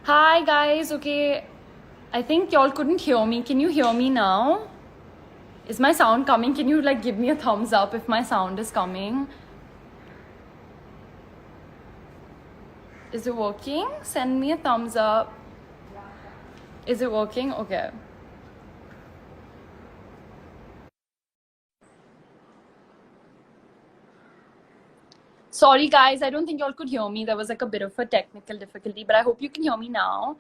Hi guys, okay. I think y'all couldn't hear me. Can you hear me now? Is my sound coming? Can you like give me a thumbs up if my sound is coming? Is it working? Send me a thumbs up. Is it working? Okay. Sorry guys, I don't think y'all could hear me. There was like a bit of a technical difficulty, but I hope you can hear me now.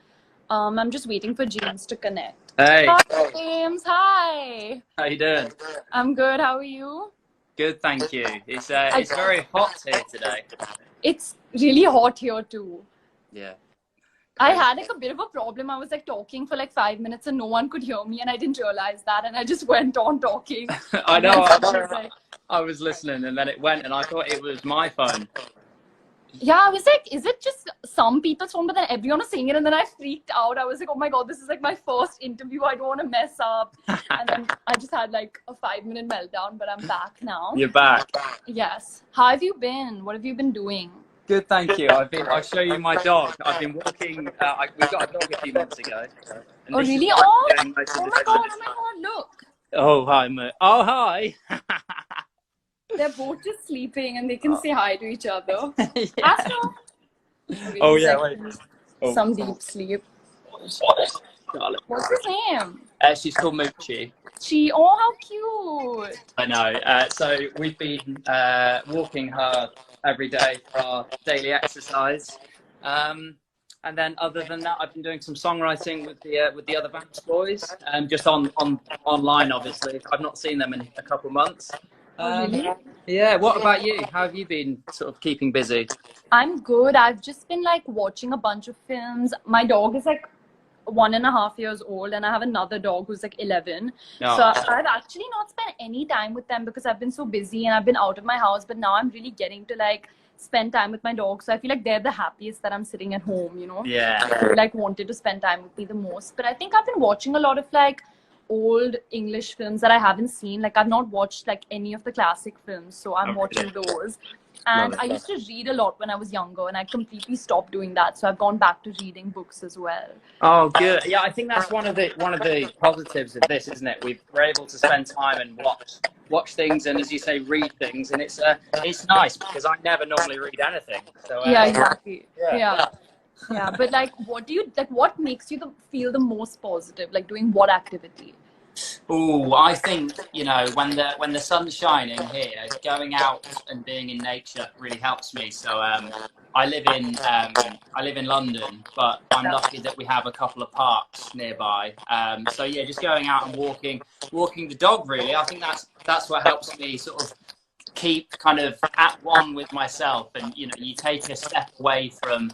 I'm just waiting for James to connect. Hey, Hi James, hi. how you doing? I'm good. How are you? Good, thank you. It's very hot here today. It's really hot here too. Yeah. I Crazy. had like a bit of a problem. I was like talking for like 5 minutes and no one could hear me, and I didn't realize that, and I just went on talking. I And then know. someone was like, I was listening, and then it went, and I thought it was my phone. yeah, I was like, is it just some people's phone? But then everyone was saying it, and then I freaked out. I was like, oh my god, this is like my first interview. I don't want to mess up. And then I just had like a 5 minute meltdown, but I'm back now. You're back. Yes. How have you been? What have you been doing? Good, thank you. I'll show you my dog. I've been walking. We got a dog a few months ago. And Oh this is really? what Oh, I'm doing most of oh the my god, time. oh my god, look. Oh hi, mate. Oh hi. They're both just sleeping and they can say hi to each other. Yeah. Astro. Okay, Oh he's yeah. like Wait. in Oh, some deep sleep. darling. What's his name? She's called Moochie. Oh, how cute. I know. So we've been walking her every day for our daily exercise, and then other than that, I've been doing some songwriting with the other Vamps boys, just on online. Obviously, I've not seen them in a couple of months. Oh, really? Yeah. What about you? How have you been sort of keeping busy? I'm good. I've just been like watching a bunch of films. My dog is like 1.5 years old, and I have another dog who's like 11. No. So I've actually not spent any time with them because I've been so busy and I've been out of my house. But now I'm really getting to like spend time with my dog. So I feel like they're the happiest that I'm sitting at home, you know? Yeah. They like wanted to spend time with me the most. But I think I've been watching a lot of like old English films that I haven't seen. Like I've not watched like any of the classic films, so I'm watching those. And I used to read a lot when I was younger, and I completely stopped doing that. So I've gone back to reading books as well. Oh, good. Yeah, I think that's one of the positives of this, isn't it? We're able to spend time and watch things, and as you say, read things, and it's nice because I never normally read anything. So Yeah, exactly. yeah. Yeah. But like, what do you like? What makes you feel the most positive? Like doing what activity? Oh, I think when the sun's shining here, going out and being in nature really helps me. So I live in London, but I'm lucky that we have a couple of parks nearby. So yeah, just going out and walking the dog. Really, I think that's what helps me sort of keep kind of at one with myself, and you take a step away from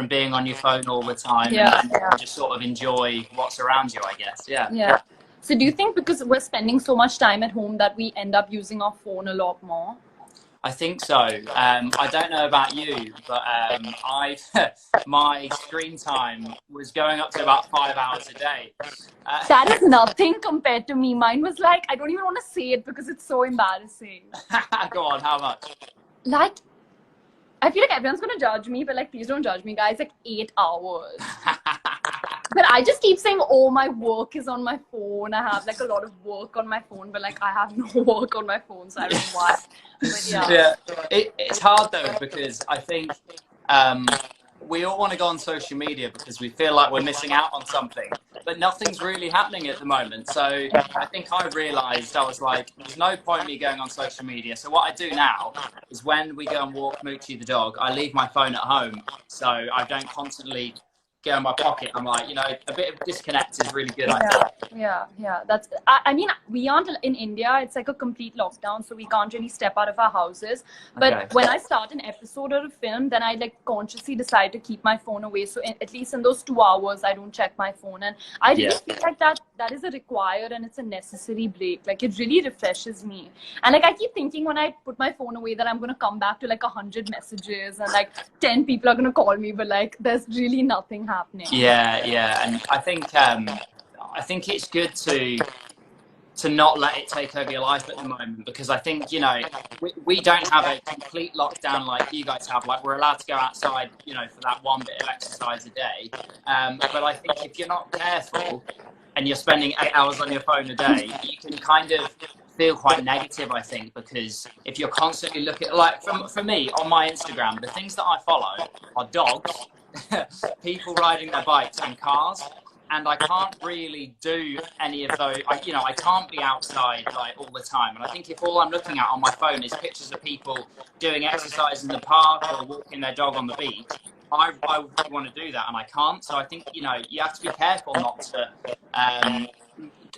being on your phone all the time, and just sort of enjoy what's around you, I guess. Yeah. So do you think because we're spending so much time at home that we end up using our phone a lot more? I think so. I don't know about you, but my screen time was going up to about 5 hours a day. That is nothing compared to me. Mine was like, I don't even want to say it because it's so embarrassing. Go on, how much? Like, I feel like everyone's going to judge me, but like, please don't judge me, guys. Like 8 hours. But I just keep saying, oh, my work is on my phone. I have like a lot of work on my phone, but like I have no work on my phone, so I don't know why. But yeah. It's hard though, because I think we all want to go on social media because we feel like we're missing out on something, but nothing's really happening at the moment. So I think I realized, I was like, there's no point me going on social media. So what I do now is when we go and walk Moochie the dog, I leave my phone at home, so I don't constantly go in my pocket. I'm like, a bit of disconnect is really good, I think. Yeah. That's. I mean, we aren't in India. It's like a complete lockdown, so we can't really step out of our houses. But when I start an episode or a film, then I like consciously decide to keep my phone away. So at least in those 2 hours, I don't check my phone. And I really feel like that is a required and it's a necessary break. Like it really refreshes me. And like I keep thinking when I put my phone away that I'm gonna come back to like 100 messages and like 10 people are gonna call me, but like there's really nothing happening. Yeah, and I think it's good to to not let it take over your life at the moment, because I think, you know, we don't have a complete lockdown like you guys have. Like, we're allowed to go outside, you know, for that one bit of exercise a day. But I think if you're not careful and you're spending 8 hours on your phone a day, you can kind of feel quite negative, I think, because if you're constantly looking, like for me on my Instagram, the things that I follow are dogs, people riding their bikes, and cars. And I can't really do any of those. You know, I can't be outside like all the time. And I think if all I'm looking at on my phone is pictures of people doing exercise in the park or walking their dog on the beach, I want to do that, and I can't. So I think, you know, you have to be careful not to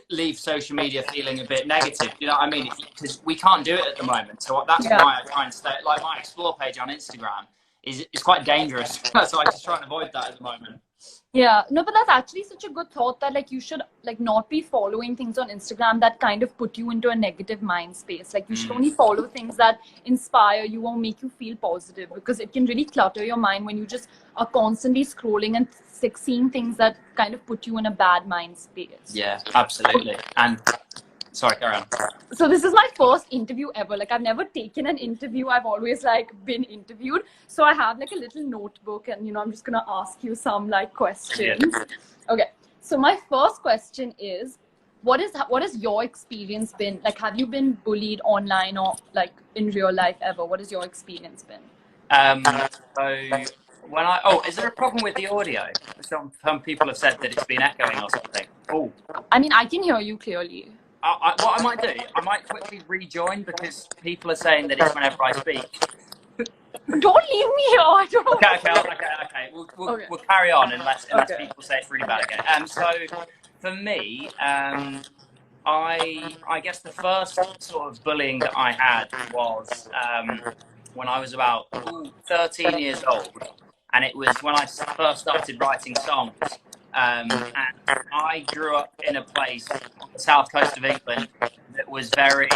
leave social media feeling a bit negative. You know what I mean? Because we can't do it at the moment. So that's why I try and stay. Like, my explore page on Instagram is quite dangerous. So I just try and avoid that at the moment. Yeah, no, but that's actually such a good thought, that like you should like not be following things on Instagram that kind of put you into a negative mind space. Like, you should only follow things that inspire you or make you feel positive, because it can really clutter your mind when you just are constantly scrolling and seeing things that kind of put you in a bad mind space. Yeah, absolutely. And sorry, carry on. So this is my first interview ever. Like, I've never taken an interview. I've always like been interviewed. So I have like a little notebook, and, you know, I'm just going to ask you some like questions. Yeah. Okay. So my first question is, what has your experience been? Like, have you been bullied online or like in real life ever? What has your experience been? So is there a problem with the audio? Some people have said that it's been echoing or something. Oh. I mean, I can hear you clearly. What I might do, I might quickly rejoin, because people are saying that it's whenever I speak. Don't leave me here. I don't know. Okay. We'll carry on unless people say it's really bad again. So for me, I guess the first sort of bullying that I had was when I was about 13 years old, and it was when I first started writing songs. And I grew up in a place on the south coast of England that was very,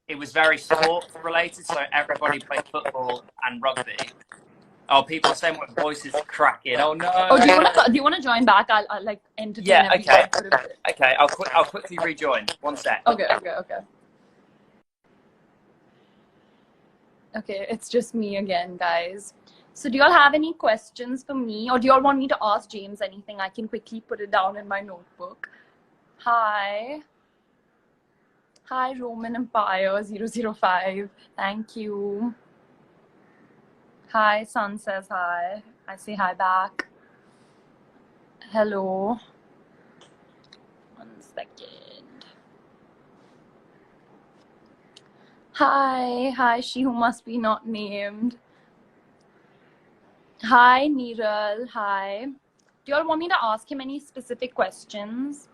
it was very sport related. So everybody played football and rugby. Oh, people are saying my voice is cracking. Oh no! Oh, do you want to join back? I'll like entertain. Yeah. Okay. Okay. I'll quickly rejoin. 1 sec. Okay. Okay, it's just me again, guys. So do you all have any questions for me, or do you all want me to ask James anything? I can quickly put it down in my notebook. Hi, Roman Empire 005. Thank you. Hi, Sun says hi. I say hi back. Hello. 1 second. Hi, she who must be not named. Hi, Neeral. Hi. Do you all want me to ask him any specific questions?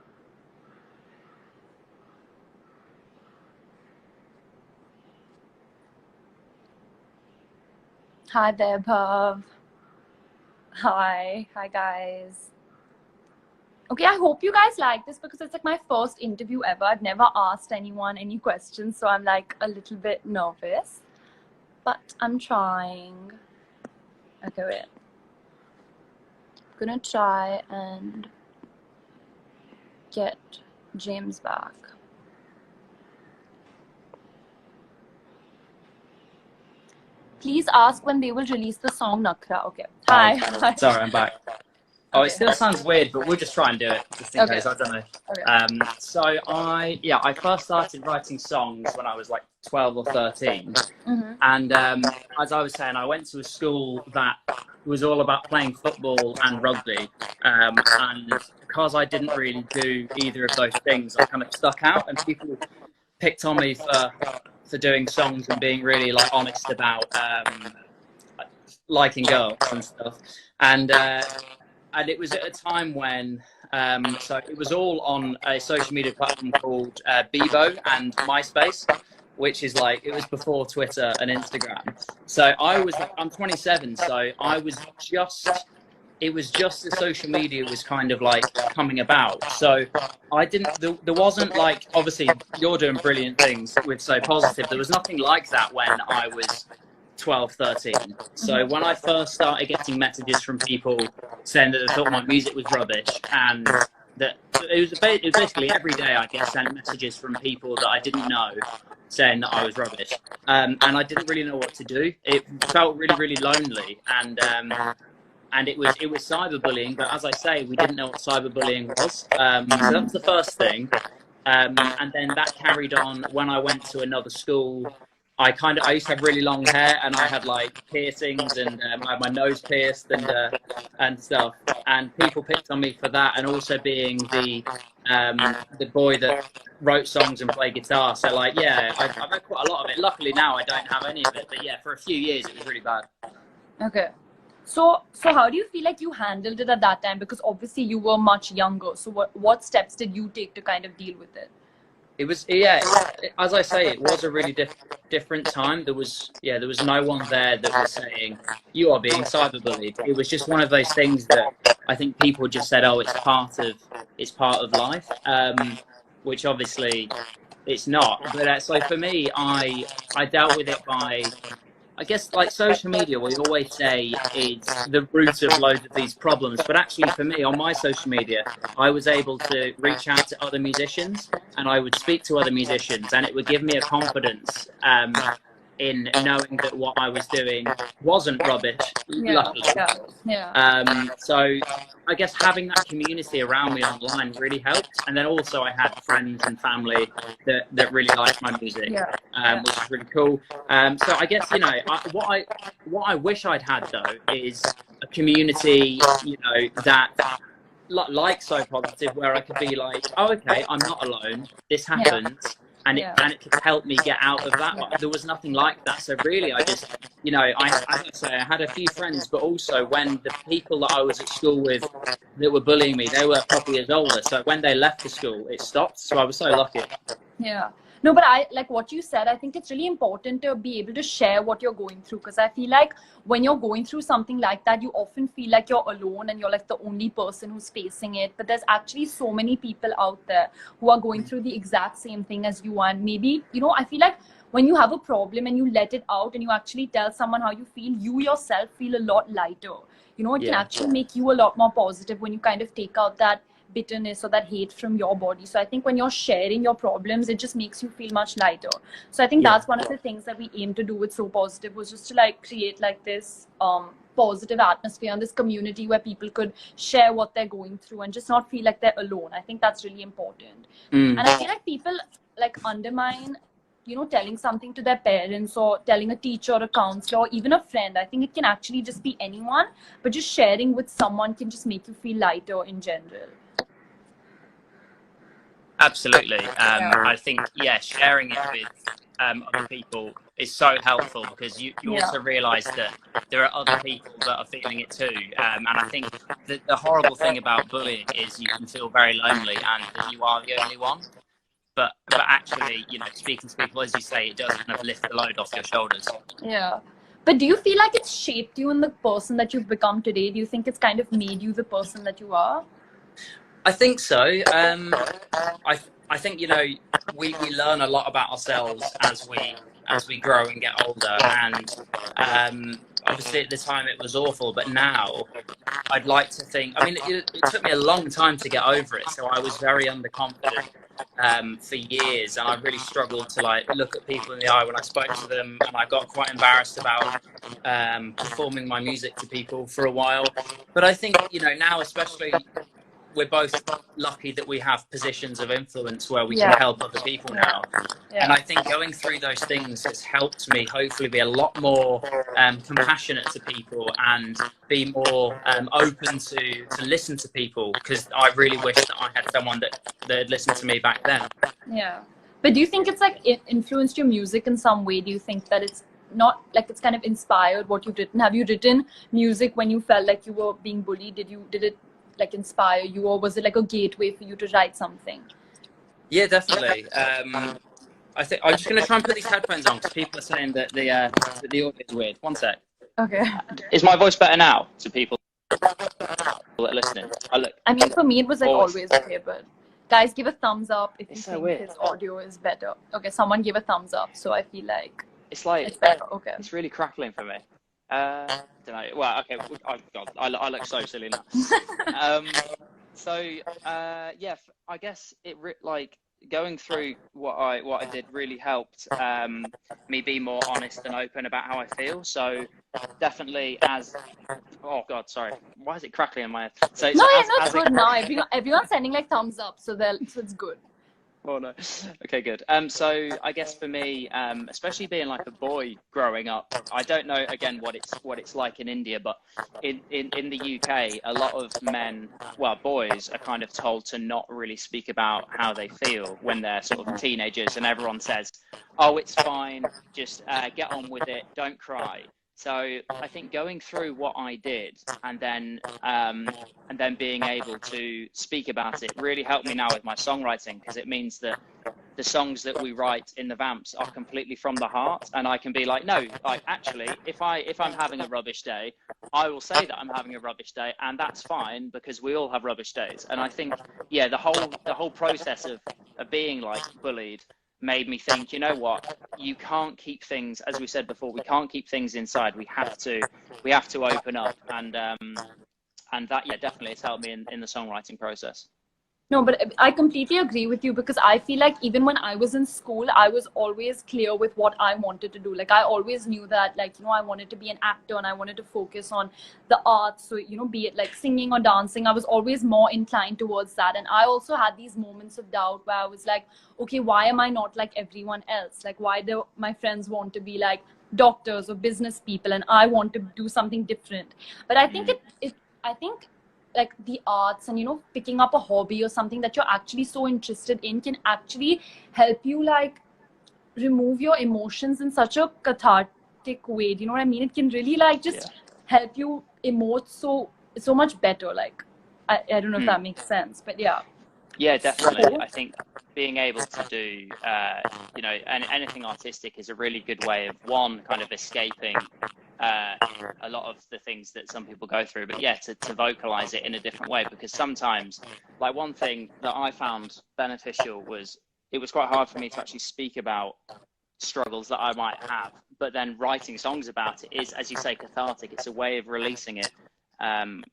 Hi there, Bhav. Hi guys. Okay, I hope you guys like this, because it's like my first interview ever. I've never asked anyone any questions, so I'm like a little bit nervous, but I'm trying. Okay, wait. I'm gonna try and get James back. Please ask when they will release the song Nakra. Okay. Hi. Sorry, I'm back. Oh, it still sounds weird, but we'll just try and do it, just in case. I don't know. Okay. So I first started writing songs when I was like 12 or 13. And as I was saying, I went to a school that was all about playing football and rugby. And because I didn't really do either of those things, I kind of stuck out, and people picked on me for doing songs and being really like honest about liking girls and stuff. And it was at a time when, so it was all on a social media platform called Bebo and MySpace, which is like, it was before Twitter and Instagram. So I'm 27, so it was just the social media was kind of like coming about. So there wasn't like, obviously you're doing brilliant things with So Positive. There was nothing like that when I was 12, 13. So when I first started getting messages from people saying that they thought my music was rubbish and that it was basically every day I get sent messages from people that I didn't know saying that I was rubbish, and I didn't really know what to do. It felt really, really lonely, and it was cyberbullying. But as I say, we didn't know what cyberbullying was. So that was the first thing, and then that carried on when I went to another school. I used to have really long hair, and I had like piercings, and I had my nose pierced and stuff. And people picked on me for that, and also being the boy that wrote songs and played guitar. So like, yeah, I've had quite a lot of it. Luckily now I don't have any of it, but yeah, for a few years it was really bad. Okay. So how do you feel like you handled it at that time? Because obviously you were much younger. So what steps did you take to kind of deal with it? It was, yeah, as I say, it was a really different time. There was no one there that was saying you are being cyberbullied. It was just one of those things that I think people just said, oh, it's part of life, which obviously it's not. But so for me, I dealt with it by, I guess, like social media, we always say is the root of loads of these problems. But actually, for me, on my social media, I was able to reach out to other musicians, and I would speak to other musicians, and it would give me a confidence in knowing that what I was doing wasn't rubbish. Luckily. So I guess having that community around me online really helped. And then also I had friends and family that really liked my music, which is really cool. So I guess, you know, what I wish I'd had though is a community, you know, that like So Positive, where I could be like, oh, okay, I'm not alone. This happens. And it could help me get out of that. But there was nothing like that. So really, I just, you know, as I say, I had a few friends, but also when the people that I was at school with that were bullying me, they were a couple years older. So when they left the school, it stopped. So I was so lucky. Yeah. No, but I like what you said. I think it's really important to be able to share what you're going through, because I feel like when you're going through something like that, you often feel like you're alone and you're like the only person who's facing it. But there's actually so many people out there who are going through the exact same thing as you are. And maybe, you know, I feel like when you have a problem and you let it out and you actually tell someone how you feel, you yourself feel a lot lighter. You know, it can actually make you a lot more positive when you kind of take out that bitterness or that hate from your body. So I think when you're sharing your problems, it just makes you feel much lighter. So I think that's one of the things that we aim to do with So Positive, was just to like create like this positive atmosphere and this community where people could share what they're going through and just not feel like they're alone. I think that's really important. And I feel like people like undermine, you know, telling something to their parents or telling a teacher or a counselor or even a friend. I think it can actually just be anyone, but just sharing with someone can just make you feel lighter in general. Absolutely. I think, sharing it with other people is so helpful, because you also realise that there are other people that are feeling it too. And I think that the horrible thing about bullying is you can feel very lonely and that you are the only one. But actually, you know, speaking to people, as you say, it does kind of lift the load off your shoulders. Yeah. But do you feel like it's shaped you in the person that you've become today? Do you think it's kind of made you the person that you are? I think so. I think, you know, we learn a lot about ourselves as we grow and get older. And obviously at the time it was awful, but now I'd like to think, I mean, it took me a long time to get over it. So I was very underconfident for years, and I really struggled to like look at people in the eye when I spoke to them, and I got quite embarrassed about performing my music to people for a while. But I think, you know, now especially, we're both lucky that we have positions of influence where we can help other people now. And I think going through those things has helped me hopefully be a lot more compassionate to people and be more open to listen to people, because I really wish that I had someone that had listened to me back then. Yeah. But do you think it's like it influenced your music in some way? Do you think that it's not like it's kind of inspired what you've written? Have you written music when you felt like you were being bullied? Did it like inspire you, or was it like a gateway for you to write something? Yeah, definitely. I think I'm just going to try and put these headphones on, because people are saying that the audio is weird. One sec. Okay. Is my voice better now to people that are listening? I mean, for me it was like always okay, but guys, give a thumbs up if you think his audio is better. Okay, someone give a thumbs up, so I feel like it's better. Okay. It's really crackling for me. Don't know. Well, okay. Oh God, I look so silly now. So yeah, I guess like going through what I did really helped me be more honest and open about how I feel. So definitely oh God, sorry, why is it crackling in my head? So No, yeah, as no, it's good now. Everyone's sending like thumbs up, so it's good. Oh no. Okay, good. So I guess for me, especially being like a boy growing up, I don't know again what it's like in India, but in the UK, a lot of men, well, boys are kind of told to not really speak about how they feel when they're sort of teenagers, and everyone says, "Oh, it's fine, just get on with it, don't cry." So I think going through what I did and then being able to speak about it really helped me now with my songwriting, because it means that the songs that we write in the Vamps are completely from the heart, and I can be like, no, like actually, if I'm having a rubbish day, I will say that I'm having a rubbish day, and that's fine because we all have rubbish days. And I think, yeah, the whole process of being like bullied made me think, you know what, you can't keep things, as we said before, we can't keep things inside. We have to open up, and that, yeah, definitely has helped me in the songwriting process. No, but I completely agree with you, because I feel like even when I was in school, I was always clear with what I wanted to do. Like, I always knew that, like, you know, I wanted to be an actor and I wanted to focus on the arts. So, you know, be it like singing or dancing, I was always more inclined towards that. And I also had these moments of doubt where I was like, okay, why am I not like everyone else? Like, why do my friends want to be like doctors or business people and I want to do something different? But I think I think like the arts and, you know, picking up a hobby or something that you're actually so interested in can actually help you like remove your emotions in such a cathartic way. Do you know what I mean? It can really like just help you emote so much better. Like, I don't know if that makes sense, but yeah. Yeah, definitely. I think being able to do, you know, anything artistic is a really good way of, one, kind of escaping a lot of the things that some people go through, but yeah, to vocalize it in a different way. Because sometimes, like, one thing that I found beneficial was it was quite hard for me to actually speak about struggles that I might have, but then writing songs about it is, as you say, cathartic. It's a way of releasing it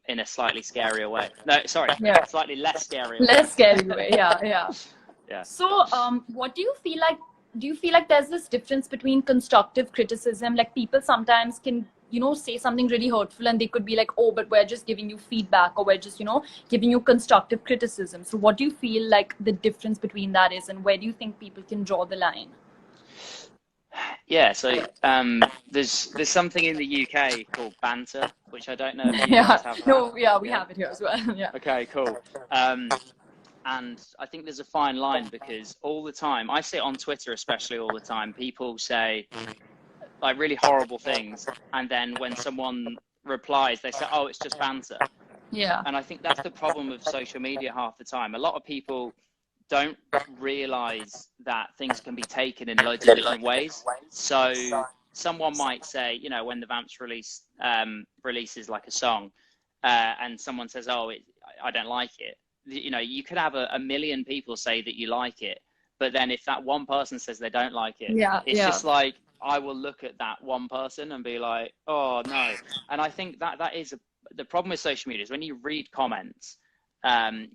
in a slightly scarier way. No, sorry, slightly less scary. Less scary way, yeah. Yeah. So, what do you feel like? Do you feel like there's this difference between constructive criticism? Like, people sometimes can, you know, say something really hurtful and they could be like, oh, but we're just giving you feedback, or we're just, you know, giving you constructive criticism. So what do you feel like the difference between that is, and where do you think people can draw the line? Yeah, so there's something in the UK called banter, which I don't know if you guys have that. No, we have it here as well. Yeah. Okay, cool. And I think there's a fine line, because all the time, I see it on Twitter especially all the time, people say like really horrible things, and then when someone replies, they say, oh, it's just banter. Yeah. And I think that's the problem with social media half the time. A lot of people don't realize that things can be taken in loads of different ways. So someone might say, you know, when the Vamps releases like a song, and someone says, oh, I don't like it. You know, you could have a million people say that you like it, but then if that one person says they don't like it, it's just like, I will look at that one person and be like, oh no. And I think that is the problem with social media, is when you read comments,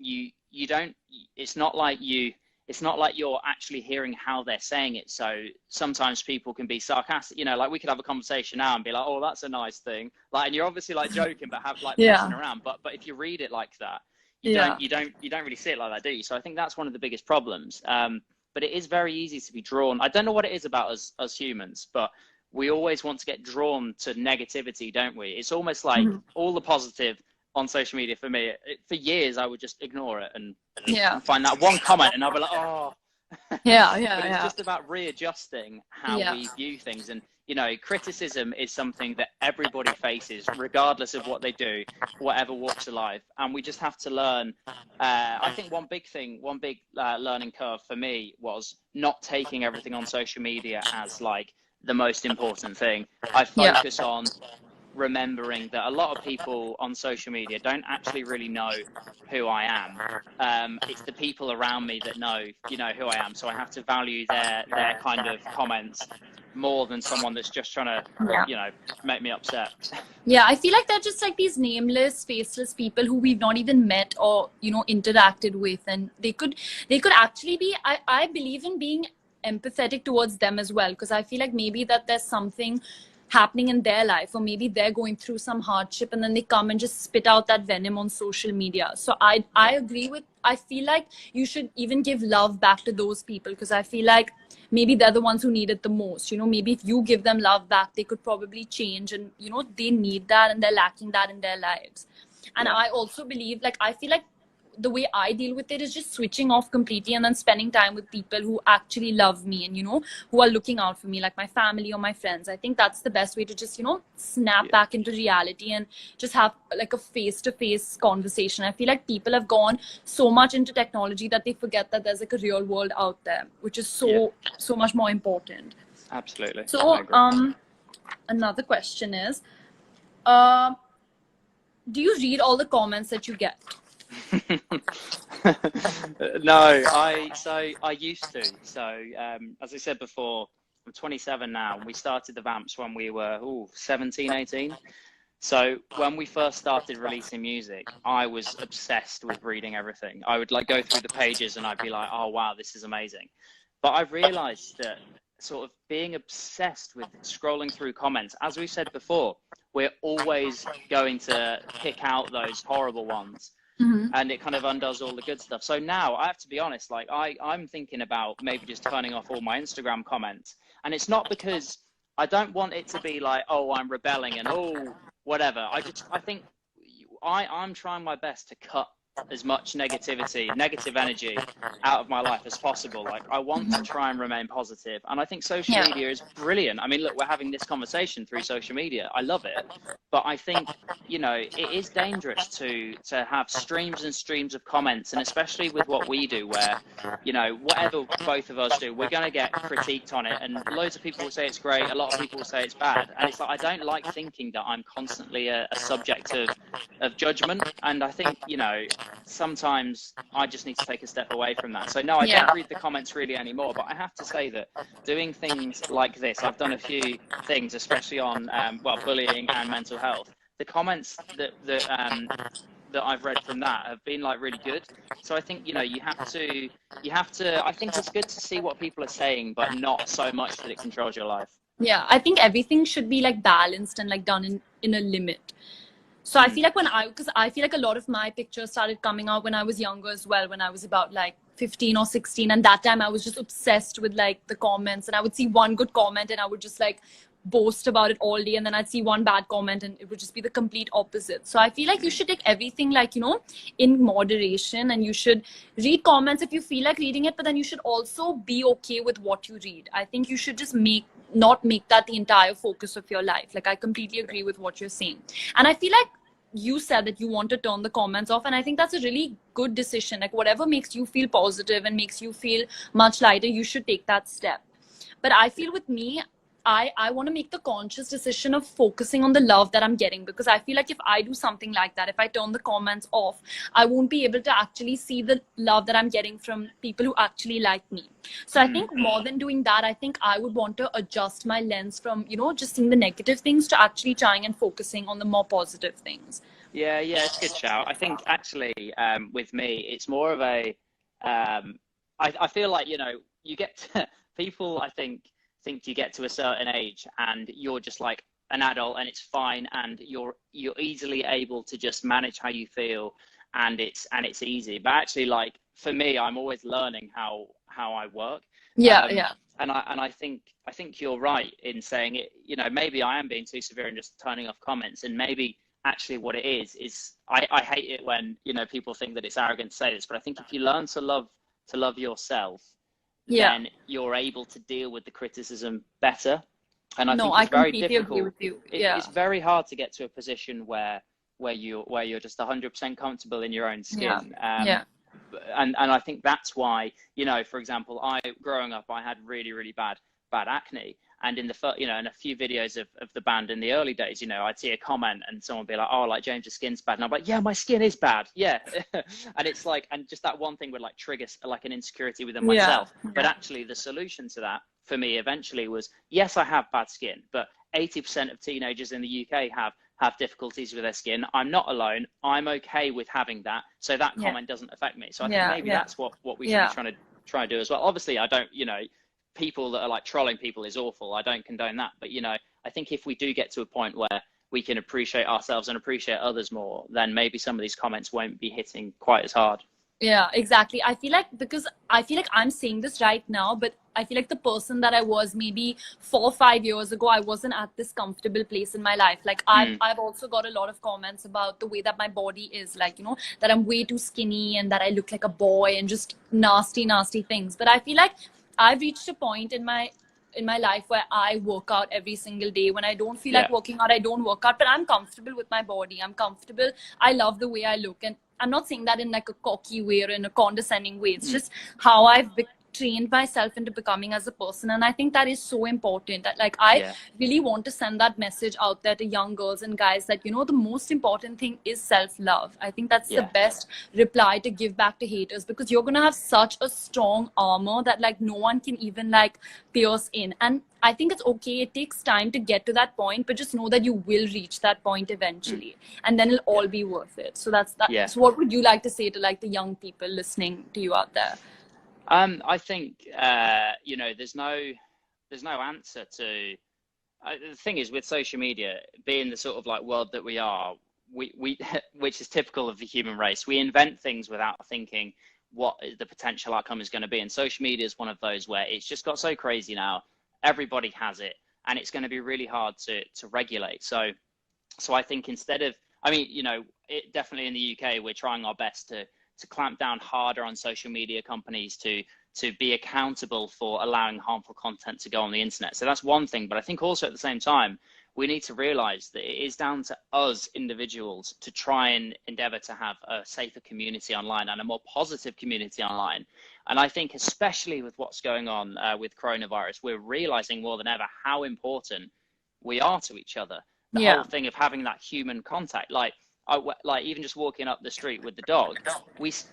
you don't, it's not like you're actually hearing how they're saying it. So sometimes people can be sarcastic, you know, like we could have a conversation now and be like, oh, that's a nice thing, like, and you're obviously like joking but have like messing around, but if you read it like that, you don't really see it like that, do you? So I think that's one of the biggest problems. But it is very easy to be drawn. I don't know what it is about us humans, but we always want to get drawn to negativity, don't we? It's almost like all the positive on social media, for me, for years, I would just ignore it and find that one comment and I'll be like, oh. But it's just about readjusting how we view things. And, you know, criticism is something that everybody faces, regardless of what they do, whatever walks of life. And we just have to learn. I think one big learning curve for me was not taking everything on social media as like the most important thing. I focus on remembering that a lot of people on social media don't actually really know who I am. It's the people around me that know, you know, who I am. So I have to value their kind of comments more than someone that's just trying to, you know, make me upset. Yeah, I feel like they're just like these nameless, faceless people who we've not even met or, you know, interacted with. And they could actually be, I believe in being empathetic towards them as well. Because I feel like maybe that there's something happening in their life, or maybe they're going through some hardship and then they come and just spit out that venom on social media. So I agree with, I feel like you should even give love back to those people, because I feel like maybe they're the ones who need it the most. You know, maybe if you give them love back, they could probably change, and, you know, they need that and they're lacking that in their lives. And I also believe, like, I feel like the way I deal with it is just switching off completely and then spending time with people who actually love me and, you know, who are looking out for me, like my family or my friends. I think that's the best way to just, you know, snap back into reality and just have like a face-to-face conversation. I feel like people have gone so much into technology that they forget that there's like a real world out there, which is so much more important. Absolutely. So another question is, do you read all the comments that you get? No, I used to. So as I said before, I'm 27 now. We started the Vamps when we were 17, 18. So when we first started releasing music, I was obsessed with reading everything. I would like go through the pages and I'd be like, oh wow, this is amazing. But I realized that sort of being obsessed with scrolling through comments, as we said before, we're always going to pick out those horrible ones. And it kind of undoes all the good stuff. So now I have to be honest, like I'm thinking about maybe just turning off all my Instagram comments. And it's not because I don't want it to be like, oh, I'm rebelling and whatever. I think I'm trying my best to cut as much negative energy out of my life as possible. Like I want to try and remain positive. And I think social media is brilliant. I mean, look, we're having this conversation through social media. I love it. But I think, you know, it is dangerous to have streams and streams of comments, and especially with what we do, where, you know, whatever both of us do, we're going to get critiqued on it. And loads of people will say it's great. A lot of people will say it's bad. And it's like, I don't like thinking that I'm constantly a subject of judgment. And I think, you know, sometimes I just need to take a step away from that. So no, I don't read the comments really anymore, but I have to say that doing things like this, I've done a few things, especially on, well, bullying and mental health. The comments that I've read from that have been like really good. So I think, you know, you have to, I think it's good to see what people are saying, but not so much that it controls your life. Yeah, I think everything should be like balanced and like done in a limit. So I feel like because I feel like a lot of my pictures started coming out when I was younger as well, when I was about like 15 or 16. And that time I was just obsessed with like the comments, and I would see one good comment and I would just like boast about it all day. And then I'd see one bad comment and it would just be the complete opposite. So I feel like you should take everything like, you know, in moderation, and you should read comments if you feel like reading it, but then you should also be okay with what you read. I think you should just not make that the entire focus of your life. Like I completely agree with what you're saying. And I feel like you said that you want to turn the comments off, and I think that's a really good decision. Like whatever makes you feel positive and makes you feel much lighter, you should take that step. But I feel with me, I want to make the conscious decision of focusing on the love that I'm getting, because I feel like if I do something like that, if I turn the comments off, I won't be able to actually see the love that I'm getting from people who actually like me. So I think more than doing that, I think I would want to adjust my lens from, you know, just seeing the negative things to actually trying and focusing on the more positive things. Yeah, it's a good shout. I think actually with me, it's more of a, I feel like, you know, you get to, people, I think you get to a certain age and you're just like an adult and it's fine, and you're easily able to just manage how you feel, and it's easy. But actually, like for me, I'm always learning how I work. And I think you're right in saying it. You know, maybe I am being too severe and just turning off comments, and maybe actually what it is I hate it when, you know, people think that it's arrogant to say this, but I think if you learn to love yourself, then you're able to deal with the criticism better. And I think it's very difficult. Agree with you. It's very hard to get to a position where you're just 100% comfortable in your own skin. And I think that's why, you know, for example, growing up, I had really, really bad acne. And in in a few videos of the band in the early days, you know, I'd see a comment and someone would be like, oh, like James's skin's bad. And I'm like, yeah, my skin is bad. Yeah. And it's like, and just that one thing would like trigger like an insecurity within myself. But actually the solution to that for me eventually was, yes, I have bad skin, but 80% of teenagers in the UK have difficulties with their skin. I'm not alone. I'm okay with having that. So that comment doesn't affect me. So I think maybe that's what we should be trying to do as well. Obviously, I don't, you know, people that are like trolling people is awful. I don't condone that. But, you know, I think if we do get to a point where we can appreciate ourselves and appreciate others more, then maybe some of these comments won't be hitting quite as hard. Yeah, exactly. I feel like, because I feel like I'm saying this right now, but I feel like the person that I was maybe 4 or 5 years ago, I wasn't at this comfortable place in my life. Like I've also got a lot of comments about the way that my body is, like, you know, that I'm way too skinny and that I look like a boy and just nasty, nasty things. But I feel like I've reached a point in my life where I work out every single day. When I don't feel like working out, I don't work out, but I'm comfortable with my body. I'm comfortable. I love the way I look. And I'm not saying that in like a cocky way or in a condescending way. It's just how I've trained myself into becoming as a person. And I think that is so important, that like I really want to send that message out there to young girls and guys that, you know, the most important thing is self-love. I think that's the best reply to give back to haters, because you're going to have such a strong armor that like no one can even like pierce in. And I think it's okay. It takes time to get to that point, but just know that you will reach that point eventually, and then it'll all be worth it. So that's that. So what would you like to say to like the young people listening to you out there? I think, you know, there's no answer to, the thing is with social media, being the sort of like world that we are, we which is typical of the human race, we invent things without thinking what the potential outcome is going to be. And social media is one of those where it's just got so crazy now. Everybody has it, and it's going to be really hard to regulate. So I think instead of, I mean, you know, definitely in the UK, we're trying our best to clamp down harder on social media companies to be accountable for allowing harmful content to go on the internet. So that's one thing. But I think also at the same time, we need to realize that it is down to us individuals to try and endeavor to have a safer community online and a more positive community online. And I think especially with what's going on with coronavirus, we're realizing more than ever how important we are to each other. The whole thing of having that human contact, like even just walking up the street with the dog,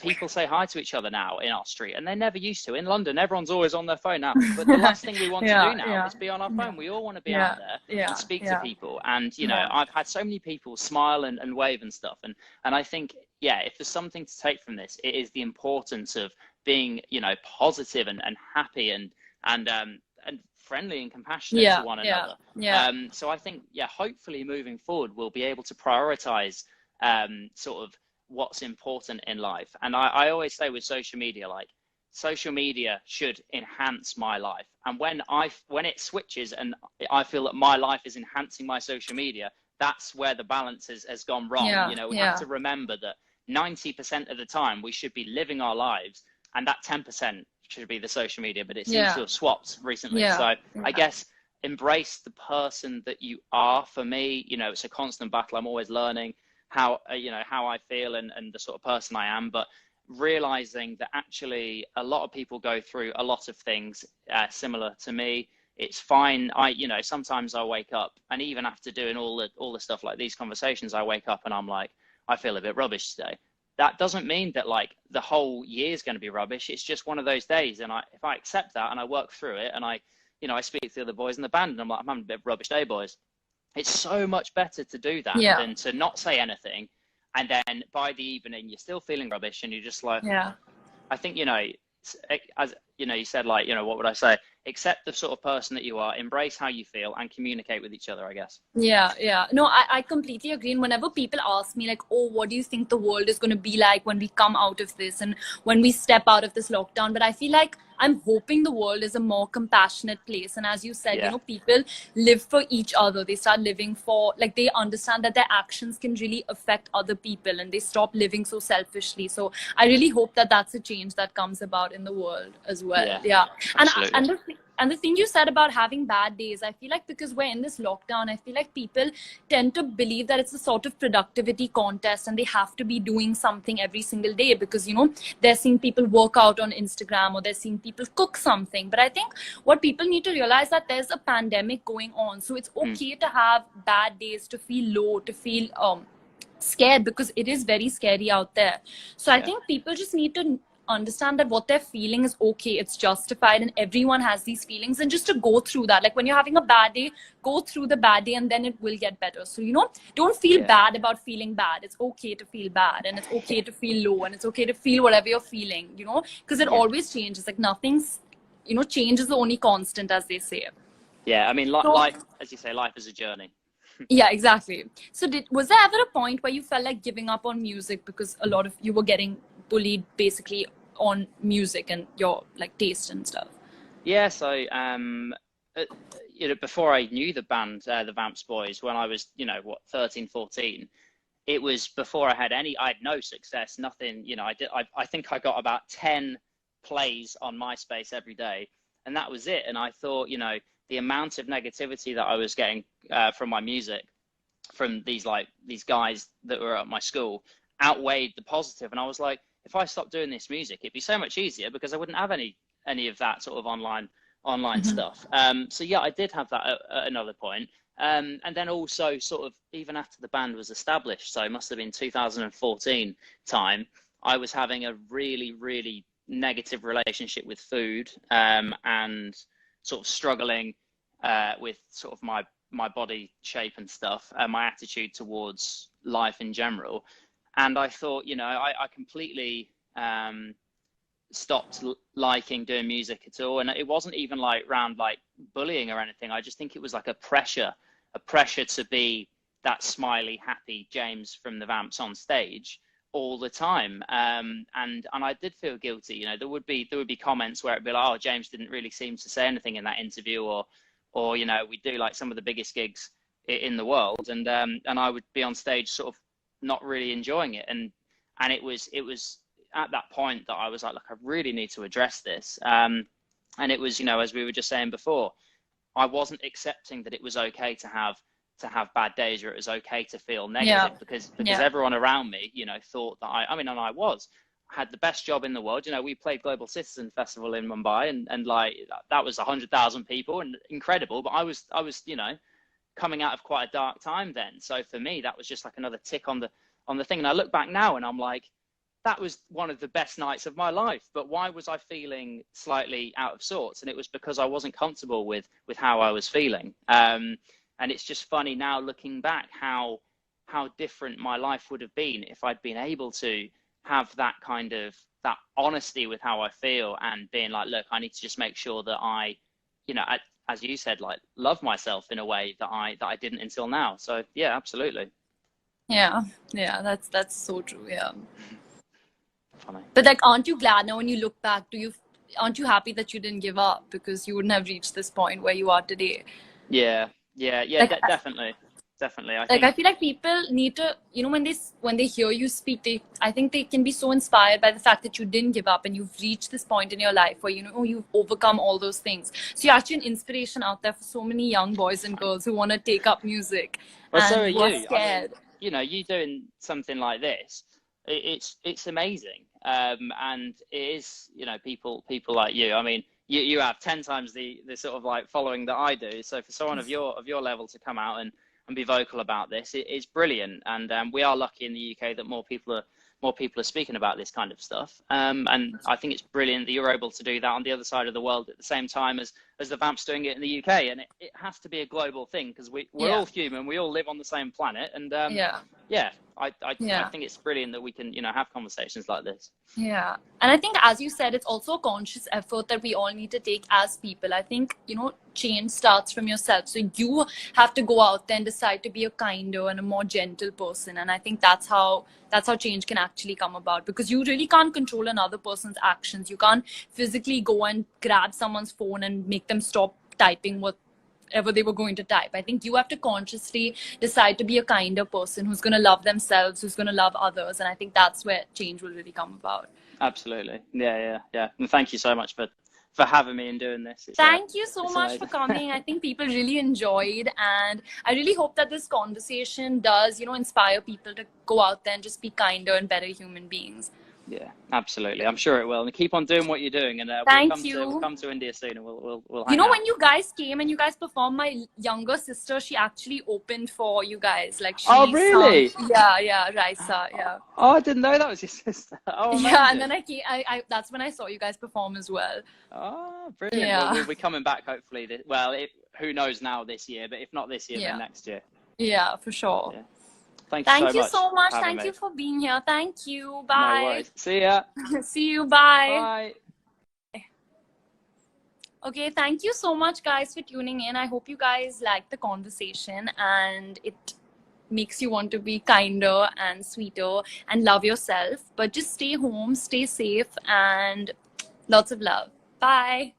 people say hi to each other now in our street, and they never used to. In London, everyone's always on their phone now. But the last thing we want to do now is be on our phone. We all want to be out there and speak to people. And, you know, I've had so many people smile and wave and stuff. And I think, if there's something to take from this, it is the importance of being, you know, positive and happy and friendly and compassionate to one another. So I think, hopefully moving forward, we'll be able to prioritize sort of what's important in life. And I always say with social media, like, social media should enhance my life. And when it switches and I feel that my life is enhancing my social media, that's where the balance has gone wrong. You know, we have to remember that 90% of the time we should be living our lives, and that 10% should be the social media, but it seems to have swapped recently. So I guess embrace the person that you are. For me, you know, it's a constant battle. I'm always learning how I feel and the sort of person I am, but realizing that actually a lot of people go through a lot of things similar to me. It's fine. Sometimes I wake up, and even after doing all the stuff like these conversations, I wake up and I'm like, I feel a bit rubbish today. That doesn't mean that like the whole year is going to be rubbish. It's just one of those days. And if I accept that and I work through it, and I speak to the other boys in the band, and I'm like, I'm having a bit of a rubbish day, boys. It's so much better to do that than to not say anything. And then by the evening, you're still feeling rubbish, and you're just like, I think, you know, as you know, you said, like, you know, what would I say? Accept the sort of person that you are, embrace how you feel, and communicate with each other, I guess. No, I completely agree. And whenever people ask me like, oh, what do you think the world is going to be like when we come out of this and when we step out of this lockdown? But I feel like I'm hoping the world is a more compassionate place. And as you said, you know, people live for each other. They start living for, like, they understand that their actions can really affect other people, and they stop living so selfishly. So I really hope that that's a change that comes about in the world as well. And the thing you said about having bad days, I feel like because we're in this lockdown, I feel like people tend to believe that it's a sort of productivity contest and they have to be doing something every single day because, you know, they're seeing people work out on Instagram or they're seeing people cook something. But I think what people need to realize that there's a pandemic going on. So it's okay to have bad days, to feel low, to feel scared, because it is very scary out there. So I think people just need to understand that what they're feeling is okay, it's justified, and everyone has these feelings, and just to go through that. Like when you're having a bad day, go through the bad day and then it will get better. So, you know, don't feel bad about feeling bad. It's okay to feel bad, and it's okay to feel low, and it's okay to feel whatever you're feeling, you know, because it always changes. Like nothing's, you know, change is the only constant, as they say. Yeah, I mean, life, as you say, life is a journey. Yeah, exactly. So was there ever a point where you felt like giving up on music because a lot of you were getting bullied basically on music and your like taste and stuff? Yeah, so you know, before I knew the band, the Vamps Boys, when I was, you know, what, 13, 14, it was before I had no success, nothing, you know. I think I got about 10 plays on MySpace every day, and that was it. And I thought, you know, the amount of negativity that I was getting from my music, from these guys that were at my school, outweighed the positive. And I was like, if I stopped doing this music, it'd be so much easier because I wouldn't have any of that sort of online stuff. So yeah, I did have that at another point. And then also sort of even after the band was established, so it must have been 2014 time, I was having a really, really negative relationship with food, and sort of struggling with sort of my body shape and stuff, and my attitude towards life in general. And I thought, you know, I completely stopped liking doing music at all. And it wasn't even like round like bullying or anything. I just think it was like a pressure to be that smiley, happy James from the Vamps on stage all the time. And I did feel guilty. You know, there would be comments where it'd be like, oh, James didn't really seem to say anything in that interview, or you know, we do like some of the biggest gigs in the world, and I would be on stage sort of not really enjoying it, and it was at that point that I was like, look, I really need to address this. And it was, you know, as we were just saying before, I wasn't accepting that it was okay to have bad days, or it was okay to feel negative, because everyone around me, you know, thought that I mean, and I had the best job in the world. You know, we played Global Citizen Festival in Mumbai, and like that was 100,000 people and incredible. But I was, you know, coming out of quite a dark time then. So for me, that was just like another tick on the thing. And I look back now and I'm like, that was one of the best nights of my life. But why was I feeling slightly out of sorts? And it was because I wasn't comfortable with how I was feeling. And it's just funny now looking back how different my life would have been if I'd been able to have that kind of that honesty with how I feel, and being like, look, I need to just make sure that I, you know, as you said, like love myself in a way that I didn't until now. So yeah, absolutely. Yeah, that's so true. Yeah. Funny. But like, aren't you glad now when you look back? Aren't you happy that you didn't give up, because you wouldn't have reached this point where you are today? Yeah, like, definitely. I feel like people need to, you know, when they hear you speak, I think they can be so inspired by the fact that you didn't give up and you've reached this point in your life where, you know, you've overcome all those things. So you're actually an inspiration out there for so many young boys and girls who want to take up music. Well, and so are who are you. scared. I mean, you know, you doing something like this, it's amazing. And it is, you know, people like you. I mean, you have 10 times the sort of like following that I do. So for someone of your level to come out and be vocal about this, it's brilliant. And we are lucky in the UK that more people are speaking about this kind of stuff. And I think it's brilliant that you're able to do that on the other side of the world at the same time as the Vamps doing it in the UK. And it has to be a global thing, because we're all human, we all live on the same planet. And I think it's brilliant that we can, you know, have conversations like this. Yeah. And I think, as you said, it's also a conscious effort that we all need to take as people. I think, you know, change starts from yourself. So you have to go out there and decide to be a kinder and a more gentle person. And I think that's how change can actually come about, because you really can't control another person's actions. You can't physically go and grab someone's phone and make them stop typing whatever they were going to type. I think you have to consciously decide to be a kinder person who's going to love themselves, who's going to love others. And I think that's where change will really come about. Absolutely. Yeah. And thank you so much for having me and doing this. Thank you so much for coming. I think people really enjoyed, and I really hope that this conversation does, you know, inspire people to go out there and just be kinder and better human beings. Yeah, absolutely. I'm sure it will. And keep on doing what you're doing. And we'll come to India soon, and we'll hang out. When you guys came and you guys performed, my younger sister, she actually opened for you guys. Like, oh, really? Yeah, Raisa, yeah. Oh, I didn't know that was your sister. Oh, amazing. Yeah, and then I that's when I saw you guys perform as well. Oh, brilliant. Yeah. Well, we'll be coming back hopefully. Who knows now this year, but if not this year, then next year. Yeah, for sure. Yeah. Thank you so much. Thank you for being here. Thank you. Bye. No worries. See ya. See you. Bye. Bye. Okay, thank you so much, guys, for tuning in. I hope you guys like the conversation and it makes you want to be kinder and sweeter and love yourself. But just stay home, stay safe, and lots of love. Bye.